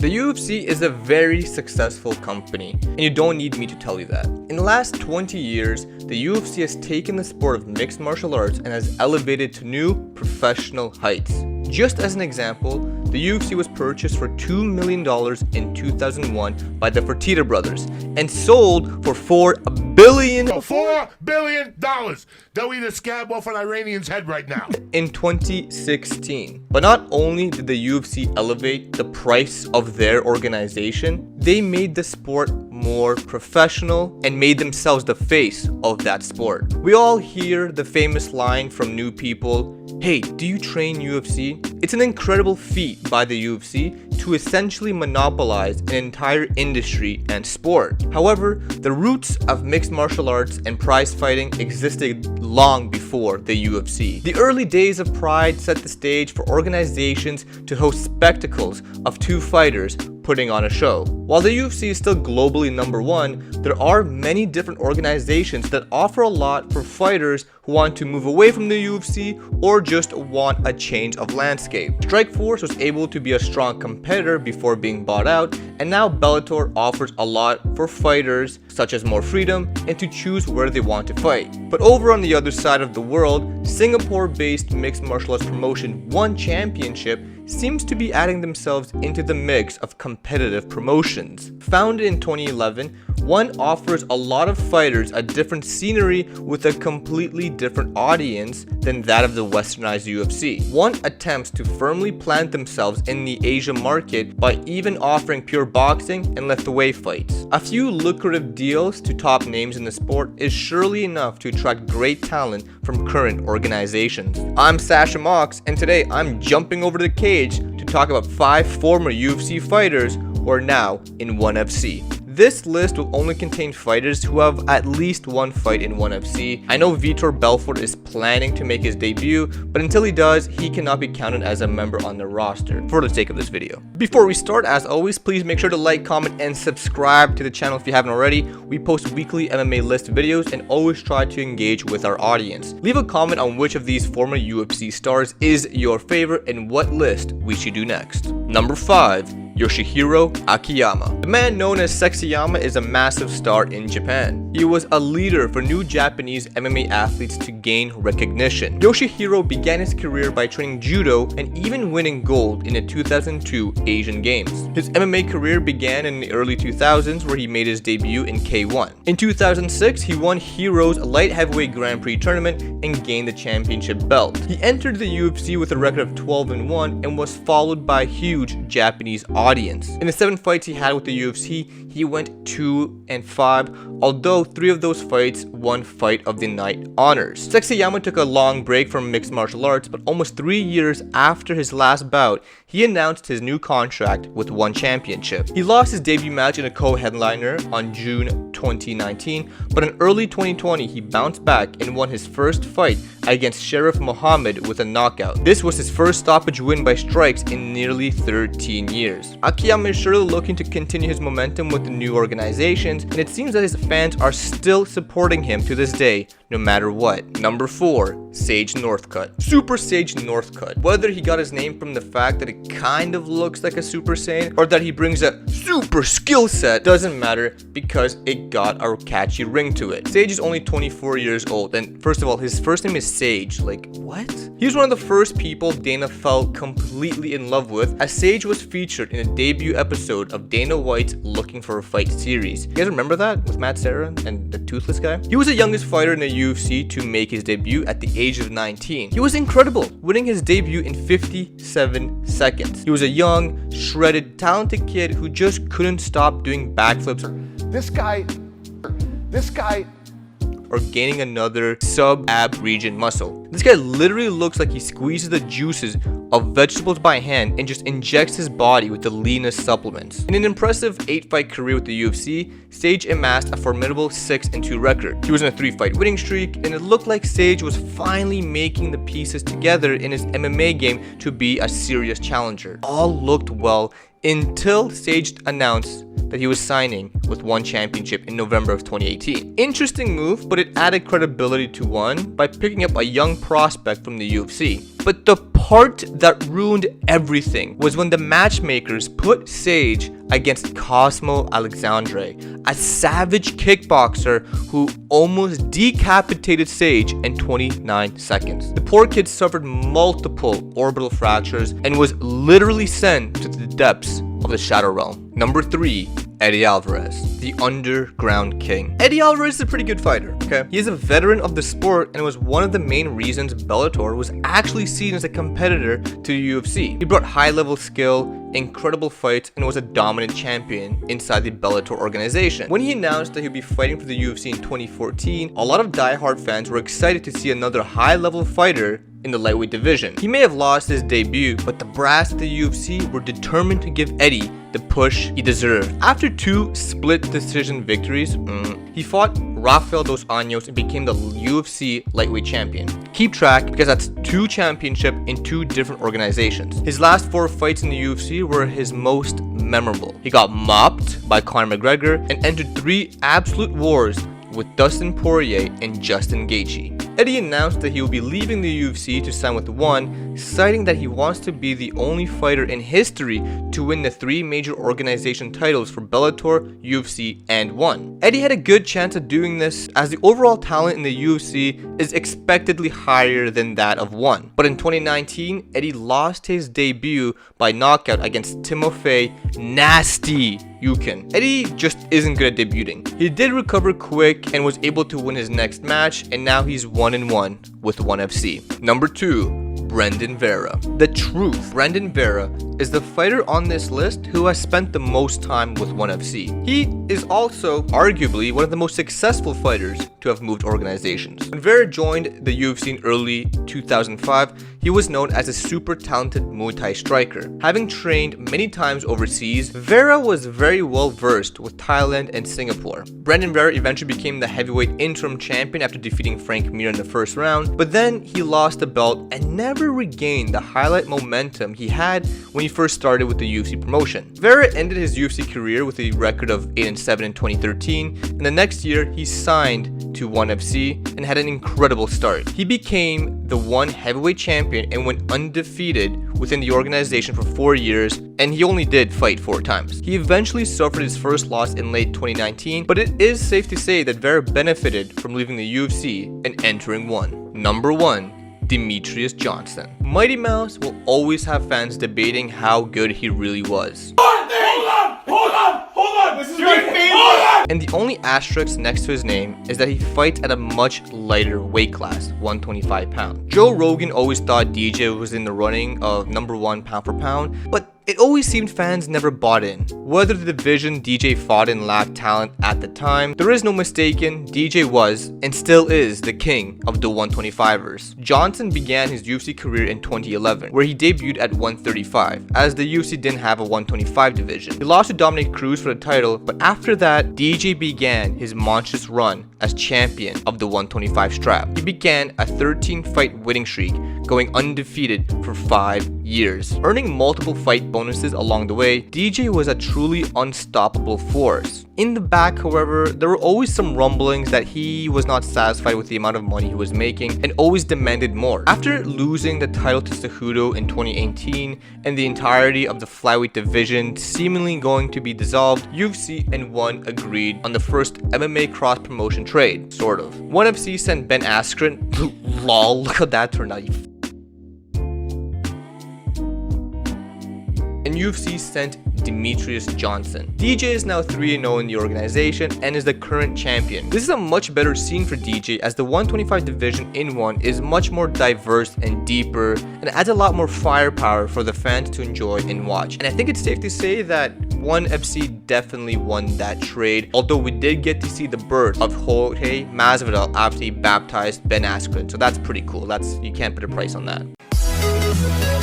The UFC is a very successful company, and you don't need me to tell you that. In the last 20 years, the UFC has taken the sport of mixed martial arts and has elevated to new professional heights. Just as an example, the UFC was purchased for $2 million in 2001 by the Fertita brothers and sold for $4 billion. $4 billion! They'll eat a scab off an Iranian's head right now. In 2016. But not only did the UFC elevate the price of their organization, they made the sport more professional and made themselves the face of that sport. We all hear the famous line from new people, "Hey, do you train UFC?" It's an incredible feat by the UFC to essentially monopolize an entire industry and sport. However, the roots of mixed martial arts and prize fighting existed long before the UFC. The early days of Pride set the stage for organizations to host spectacles of two fighters putting on a show. While the UFC is still globally number one, there are many different organizations that offer a lot for fighters who want to move away from the UFC or just want a change of landscape. Strikeforce was able to be a strong competitor before being bought out, and now Bellator offers a lot for fighters, such as more freedom and to choose where they want to fight. But over on the other side of the world, Singapore-based mixed martial arts promotion One Championship seems to be adding themselves into the mix of competitive promotions. Founded in 2011, One offers a lot of fighters a different scenery with a completely different audience than that of the westernized UFC. One attempts to firmly plant themselves in the Asia market by even offering pure boxing and lift-away fights. A few lucrative deals to top names in the sport is surely enough to attract great talent from current organizations. I'm Sasha Mox, and today I'm jumping over the cage to talk about 5 former UFC fighters who are now in ONE FC. This list will only contain fighters who have at least one fight in ONE FC. I know Vitor Belfort is planning to make his debut, but until he does, he cannot be counted as a member on the roster for the sake of this video. Before we start, as always, please make sure to like, comment, and subscribe to the channel if you haven't already. We post weekly MMA list videos and always try to engage with our audience. Leave a comment on which of these former UFC stars is your favorite and what list we should do next. Number 5. Yoshihiro Akiyama. The man known as Sexyama is a massive star in Japan. He was a leader for new Japanese MMA athletes to gain recognition. Yoshihiro began his career by training judo and even winning gold in the 2002 Asian Games. His MMA career began in the early 2000s where he made his debut in K1. In 2006, he won Heroes Light Heavyweight Grand Prix tournament and gained the championship belt. He entered the UFC with a record of 12-1 and was followed by a huge Japanese audience. In the 7 fights he had with the UFC, he went 2-5, although 3 of those fights won Fight of the Night honors. Sexyama took a long break from mixed martial arts, but almost 3 years after his last bout, he announced his new contract with One Championship. He lost his debut match in a co-headliner on June 2019, but in early 2020 he bounced back and won his first fight against Sheriff Muhammad with a knockout. This was his first stoppage win by strikes in nearly 13 years. Akiyama is surely looking to continue his momentum with the new organizations, and it seems that his fans are still supporting him to this day, no matter what. Number 4. Sage Northcutt. Super Sage Northcutt. Whether he got his name from the fact that it kind of looks like a Super Saiyan or that he brings a super skill set doesn't matter because it got a catchy ring to it. Sage is only 24 years old, and first of all, his first name is Sage. Like, what? He was one of the first people Dana fell completely in love with, as Sage was featured in a debut episode of Dana White's Looking for a Fight series. You guys remember that? With Matt Serra and the toothless guy? He was the youngest fighter in the UFC to make his debut at the age of 19. He was incredible, winning his debut in 57 seconds. He was a young, shredded, talented kid who just couldn't stop doing backflips. This guy Or gaining another sub-ab region muscle. This guy literally looks like he squeezes the juices of vegetables by hand and just injects his body with the leanest supplements. In an impressive 8-fight career with the UFC, Sage amassed a formidable 6-2 record. He was in a 3-fight winning streak, and it looked like Sage was finally making the pieces together in his MMA game to be a serious challenger. All looked well until Sage announced announced that he was signing with ONE Championship in November of 2018. Interesting move, but it added credibility to ONE by picking up a young prospect from the UFC. But the part that ruined everything was when the matchmakers put Sage against Cosmo Alexandre, a savage kickboxer who almost decapitated Sage in 29 seconds. The poor kid suffered multiple orbital fractures and was literally sent to the depths of the Shadow Realm. Number 3. Eddie Alvarez, the underground king. Eddie Alvarez is a pretty good fighter, okay? He is a veteran of the sport and was one of the main reasons Bellator was actually seen as a competitor to the UFC. He brought high-level skill, incredible fights, and was a dominant champion inside the Bellator organization. When he announced that he'd be fighting for the UFC in 2014, a lot of die-hard fans were excited to see another high-level fighter in the lightweight division. He may have lost his debut, but the brass at the UFC were determined to give Eddie the push he deserved. After 2 split decision victories, he fought Rafael dos Anjos and became the UFC lightweight champion. Keep track because that's 2 championships in 2 different organizations. His last 4 fights in the UFC were his most memorable. He got mopped by Conor McGregor and entered 3 absolute wars with Dustin Poirier and Justin Gaethje. Eddie announced that he will be leaving the UFC to sign with ONE, citing that he wants to be the only fighter in history to win the 3 major organization titles for Bellator, UFC, and ONE. Eddie had a good chance of doing this as the overall talent in the UFC is expectedly higher than that of ONE. But in 2019, Eddie lost his debut by knockout against Timofey Nasty Yukin. Eddie just isn't good at debuting. He did recover quick and was able to win his next match, and now he's 1-1 with ONE FC. Number 2. Brandon Vera. The truth. Brandon Vera is the fighter on this list who has spent the most time with ONE FC. He is also arguably one of the most successful fighters to have moved organizations. When Vera joined the UFC in early 2005, he was known as a super talented Muay Thai striker. Having trained many times overseas, Vera was very well versed with Thailand and Singapore. Brandon Vera eventually became the heavyweight interim champion after defeating Frank Mir in the first round, but then he lost the belt and never regained the highlight momentum he had when he first started with the UFC promotion. Vera ended his UFC career with a record of 8-7 in 2013, and the next year he signed to ONE FC and had an incredible start. He became the ONE heavyweight champion and went undefeated within the organization for 4 years, and he only did fight 4 times. He eventually suffered his first loss in late 2019, but it is safe to say that Vera benefited from leaving the UFC and entering ONE. Number 1. Demetrius Johnson. Mighty Mouse will always have fans debating how good he really was. Hold on! This is my favorite! And the only asterisk next to his name is that he fights at a much lighter weight class, 125 pounds. Joe Rogan always thought DJ was in the running of number 1 pound for pound, but it always seemed fans never bought in. Whether the division DJ fought in lacked talent at the time, there is no mistaking, DJ was, and still is, the king of the 125ers. Johnson began his UFC career in 2011, where he debuted at 135, as the UFC didn't have a 125 division. He lost to Dominic Cruz for the title, but after that, DJ began his monstrous run as champion of the 125 strap. He began a 13-fight winning streak, going undefeated for 5 years. Earning multiple fight bonuses along the way, DJ was a truly unstoppable force. In the back, however, there were always some rumblings that he was not satisfied with the amount of money he was making and always demanded more. After losing the title to Cejudo in 2018 and the entirety of the flyweight division seemingly going to be dissolved, UFC and ONE agreed on the first MMA cross-promotion trade, sort of. ONE FC sent Ben Askren, lol, look how that turned out, and UFC sent Demetrius Johnson. DJ is now 3-0 in the organization and is the current champion. This is a much better scene for DJ as the 125 division in ONE is much more diverse and deeper and adds a lot more firepower for the fans to enjoy and watch. And I think it's safe to say that ONE FC definitely won that trade, although we did get to see the birth of Jorge Masvidal after he baptized Ben Askren, so that's pretty cool. You can't put a price on that.